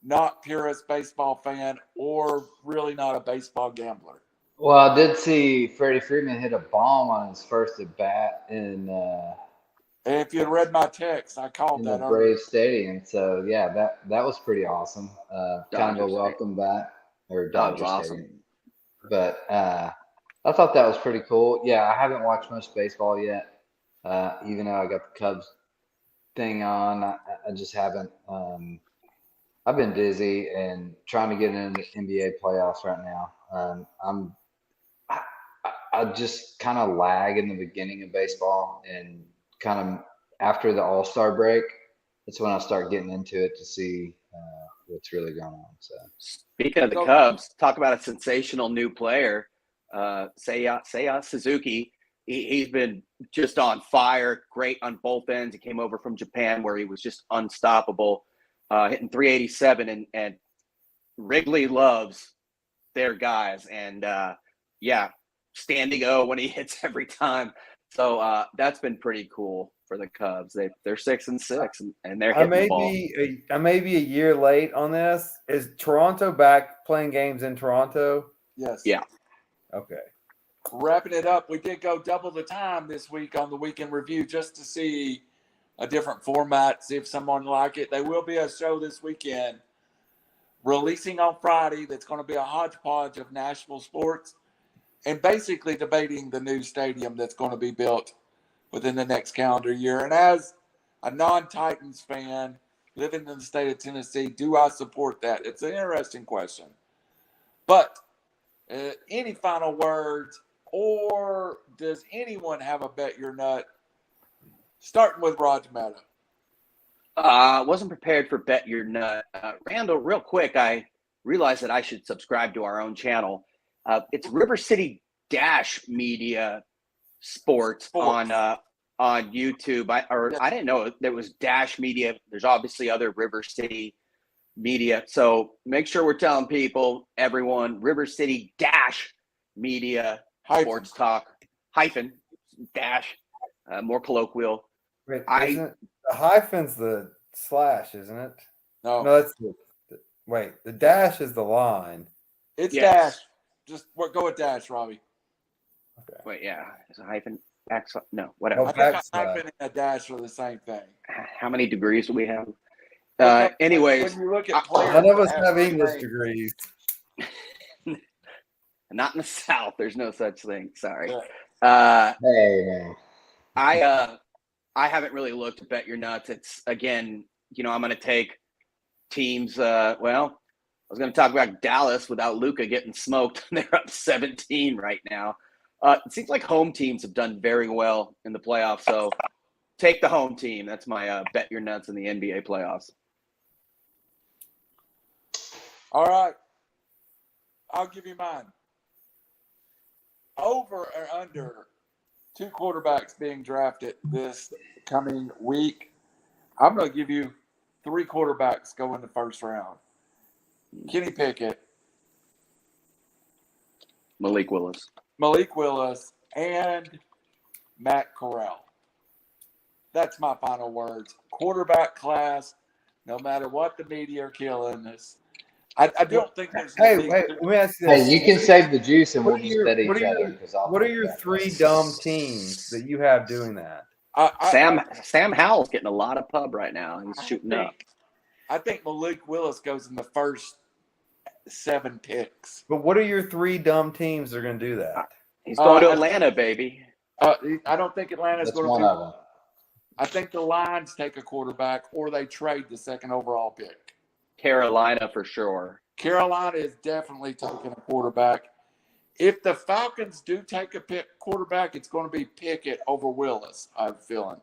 not purist baseball fan or really not a baseball gambler? Well, I did see Freddie Freeman hit a bomb on his first at bat in and if you had read my text, I called that the Braves Stadium. So yeah, that was pretty awesome. Kind of a welcome back, or Dodger Stadium. But I thought that was pretty cool. Yeah, I haven't watched much baseball yet. Even though I got the Cubs thing on, I just haven't. I've been busy and trying to get into the NBA playoffs right now. I just kind of lag in the beginning of baseball, and kind of after the All-Star break, that's when I start getting into it to see what's really going on. So, speaking of the Cubs, talk about a sensational new player, Seiya Suzuki. He's been just on fire, great on both ends. He came over from Japan where he was just unstoppable, hitting 387, and Wrigley loves their guys, and standing O when he hits every time. So that's been pretty cool for the Cubs. They're 6-6, and they're hitting the ball. I may be a year late on this. Is Toronto back playing games in Toronto? Yes. Yeah. Okay. wrapping it up, we did go double the time this week on the weekend review just to see a different format, see if someone like it. There will be a show this weekend releasing on Friday that's going to be a hodgepodge of Nashville sports and basically debating the new stadium that's going to be built within the next calendar year. And as a non-Titans fan living in the state of Tennessee, do I support that? It's an interesting question. But any final words, or does anyone have a bet your nut? Starting with Raj Mehta. Wasn't prepared for Bet Your Nut. Randall, real quick, I realized that I should subscribe to our own channel. It's River City Dash Media Sports. on YouTube. I didn't know there was Dash Media. There's obviously other River City Media. So make sure we're telling people, everyone, River City Dash Media Sports Talk hyphen dash, more colloquial. Wait, isn't the hyphen's the slash, isn't it? No, that's wait. The dash is the line. It's dash. Just go with dash, Robbie. Okay. Wait, yeah, is a hyphen back? No, whatever. I think a hyphen and a dash are the same thing. How many degrees do we have? Anyways, when you look at none of us have English degrees. Not in the South. There's no such thing. Sorry. Hey, I haven't really looked at Bet Your Nuts. It's, again, I'm going to take teams. I was going to talk about Dallas without Luka getting smoked. They're up 17 right now. It seems like home teams have done very well in the playoffs. So take the home team. That's my Bet Your Nuts in the NBA playoffs. All right. I'll give you mine. Over or under 2 quarterbacks being drafted this coming week. I'm going to give you 3 quarterbacks go in the first round. Kenny Pickett, Malik Willis, and Matt Corral. That's my final words. Quarterback class, no matter what the media are killing us. I don't think there's. Hey, let me ask you this. Hey, you can save the juice and we'll just bet each other. What are your 3 dumb teams that you have doing that? Sam Howell's getting a lot of pub right now. He's shooting up. I think Malik Willis goes in the first 7 picks. But what are your 3 dumb teams that are going to do that? He's going to Atlanta, baby. I don't think Atlanta's going to one of them. I think the Lions take a quarterback or they trade the 2nd overall pick. Carolina for sure. Carolina is definitely taking a quarterback. If the Falcons do take a quarterback, it's going to be Pickett over Willis, I'm feeling.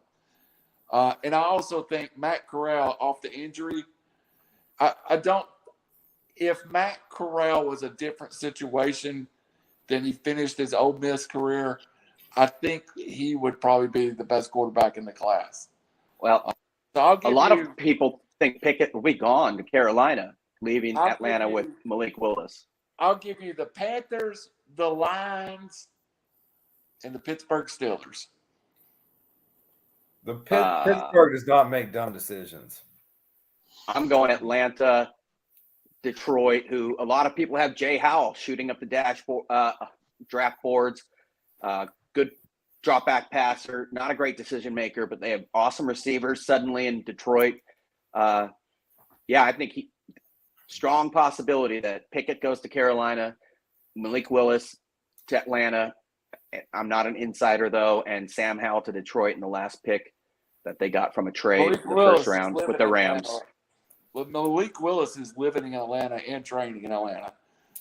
And I also think Matt Corral off the injury. If Matt Corral was a different situation than he finished his Ole Miss career, I think he would probably be the best quarterback in the class. Well, so a lot of people think Pickett will be gone to Carolina, leaving Atlanta with Malik Willis. I'll give you the Panthers, the Lions, and the Pittsburgh Steelers. The Pittsburgh does not make dumb decisions. I'm going Atlanta, Detroit, who a lot of people have Jay Howell shooting up the draft boards. Good drop back passer, not a great decision maker, but they have awesome receivers suddenly in Detroit. I think strong possibility that Pickett goes to Carolina, Malik Willis to Atlanta. I'm not an insider though, and Sam Howell to Detroit in the last pick that they got from a trade in the first round with the Rams. Malik Willis is living in Atlanta and training in Atlanta.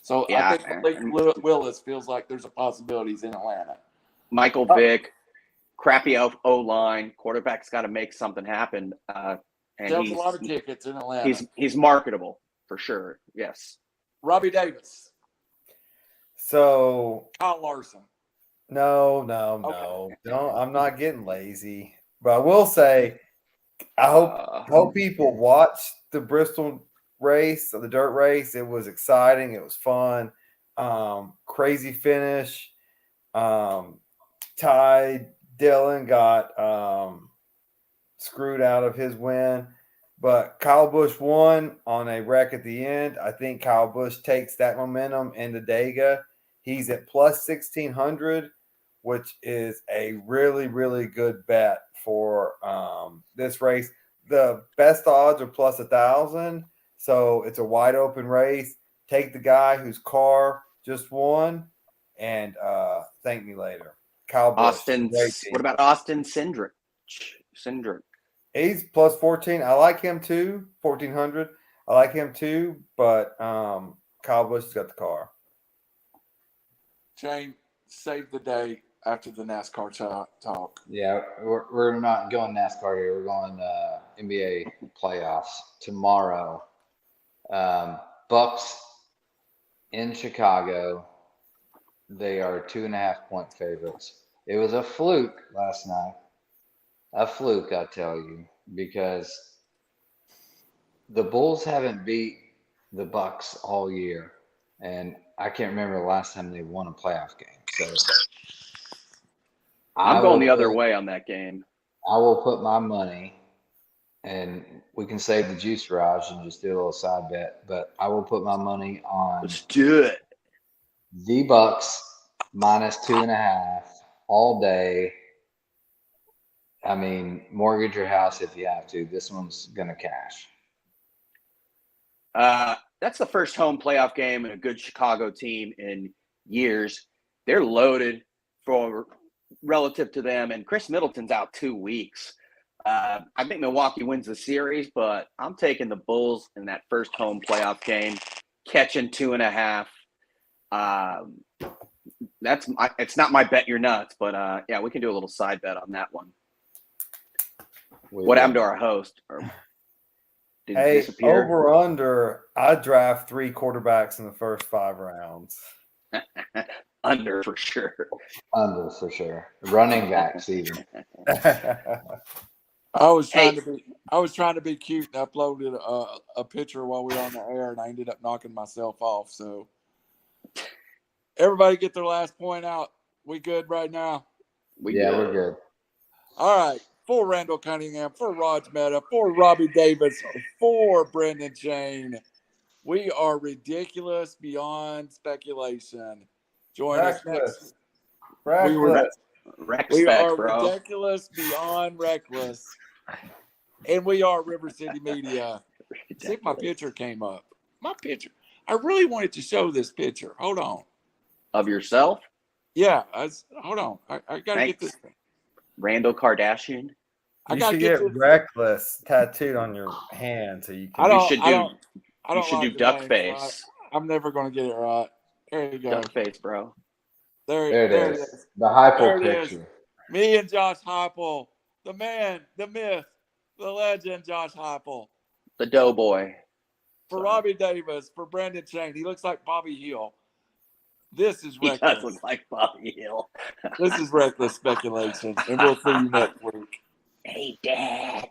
So I think Malik Willis feels like there's a possibility he's in Atlanta. Michael Vick, crappy O-line, quarterback's got to make something happen. And sells a lot of tickets in Atlanta. He's marketable for sure. Yes. Robbie Davis. So Kyle Larson. No. Don't. I'm not getting lazy, but I will say, I hope people watch the Bristol race, the dirt race. It was exciting. It was fun. Crazy finish. Ty Dillon got screwed out of his win, but Kyle Busch won on a wreck at the end. I think Kyle Busch takes that momentum into Dega. He's at plus 1,600, which is a really, really good bet for this race. The best odds are plus 1,000, so it's a wide open race. Take the guy whose car just won, and thank me later. Kyle Busch. Austin. What about Austin Cindric? He's plus 14. I like him too. 1,400. I like him too, but Kyle Busch has got the car. Chain, save the day after the NASCAR talk. Yeah, we're not going NASCAR here. We're going NBA playoffs tomorrow. Bucks in Chicago. They are 2.5-point favorites. It was a fluke last night. A fluke, I tell you, because the Bulls haven't beat the Bucks all year, and I can't remember the last time they won a playoff game. So I'm going the other way on that game. I will put my money, and we can save the juice, Raj, and just do a little side bet. But I will put my money on. Let's do it. The Bucks minus 2.5 all day. I mean, mortgage your house if you have to. This one's gonna cash. That's the first home playoff game in a good Chicago team in years. They're loaded for relative to them, and Chris Middleton's out 2 weeks. I think Milwaukee wins the series, but I'm taking the Bulls in that first home playoff game, catching 2.5. It's not my bet you're nuts, but yeah, we can do a little side bet on that one. What happened to our host? Did he disappear? Over under, I draft 3 quarterbacks in the first 5 rounds. Under for sure. Under for sure. Running backs even. I was trying to be cute and uploaded a picture while we were on the air, and I ended up knocking myself off. So everybody get their last point out. We good right now? We're good. All right. For Randall Cunningham, for Raj Mehta, for Robbie Davis, for Brendan Chain, we are ridiculous beyond speculation. Join us next. We are ridiculous beyond reckless. And we are River City Media. See if my picture came up. My picture. I really wanted to show this picture. Hold on. Of yourself? Yeah. Hold on. I got to get this thing. Randall Kardashian. You should get reckless tattooed on your hand so you can. You should do duck face. I'm never going to get it right. There you go. Duck face, bro. There it is. The Heupel picture. Me and Josh Heupel. The man, the myth, the legend, Josh Heupel. The doughboy. For Robbie Davis, for Brendan Chain. He looks like Bobby Hill. This is reckless. He does look like Bobby Hill. This is reckless speculation. And we'll see you next week. Hey, Dad.